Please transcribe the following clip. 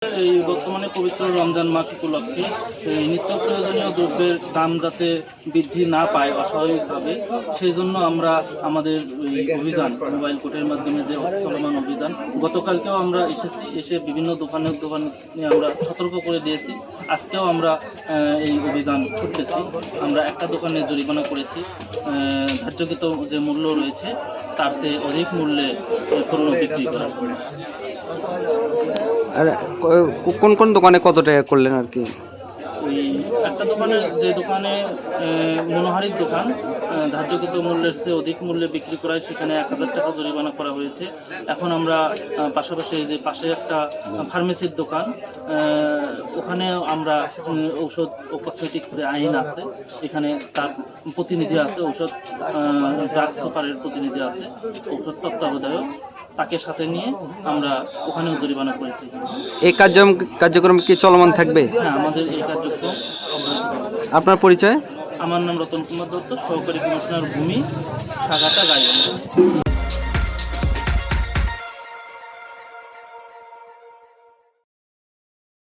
এই বর্তমানে পবিত্র রমজান মাস উপলক্ষে এই নিত্য প্রয়োজনীয় দ্রব্যের দাম যাতে বৃদ্ধি না পায় অস্বাভাবিকভাবে, সেই জন্য আমরা আমাদের এই অভিযান মোবাইল কোর্টের মাধ্যমে যে চলমান অভিযান, গতকালকেও আমরা এসে বিভিন্ন দোকানে আমরা সতর্ক করে দিয়েছি। আজকেও আমরা এই অভিযান করতেছি। আমরা একটা দোকানে জরিমানা করেছি, ধার্যকৃত যে মূল্য রয়েছে তার চেয়ে অধিক মূল্যে পণ্য বিক্রি করা। আর কোন কোন দোকানে কত টাকা করলেন আর কি? ওই একটা দোকানে, যে দোকানে মনোহারির দোকান, ধার্যকৃত মূল্যের চেয়ে অধিক মূল্যে বিক্রি করায় সেখানে 1000 টাকা জরিমানা করা হয়েছে। এখন আমরা পাশাপাশি যে পাশে একটা ফার্মেসির দোকান, ওখানে আমরা ঔষধ ও কসমেটিক্স যে আইন আছে এখানে তার প্রতিনিধি আছে, ঔষধ ড্রাগ সুপারের প্রতিনিধি আছে, ঔষধ তত্ত্বাবধায়ক, তাকে সাথে নিয়ে আমরা ওখানেও জরিমানা করেছি। এই কার্যক্রম কি চলমান থাকবে? হ্যাঁ, আমাদের এই কার্যক্রম। আপনার পরিচয়? আমার নাম রতন কুমার দত্ত, সহকারী কমিশনার ভূমি, শাখাটা গাইবান্ধা।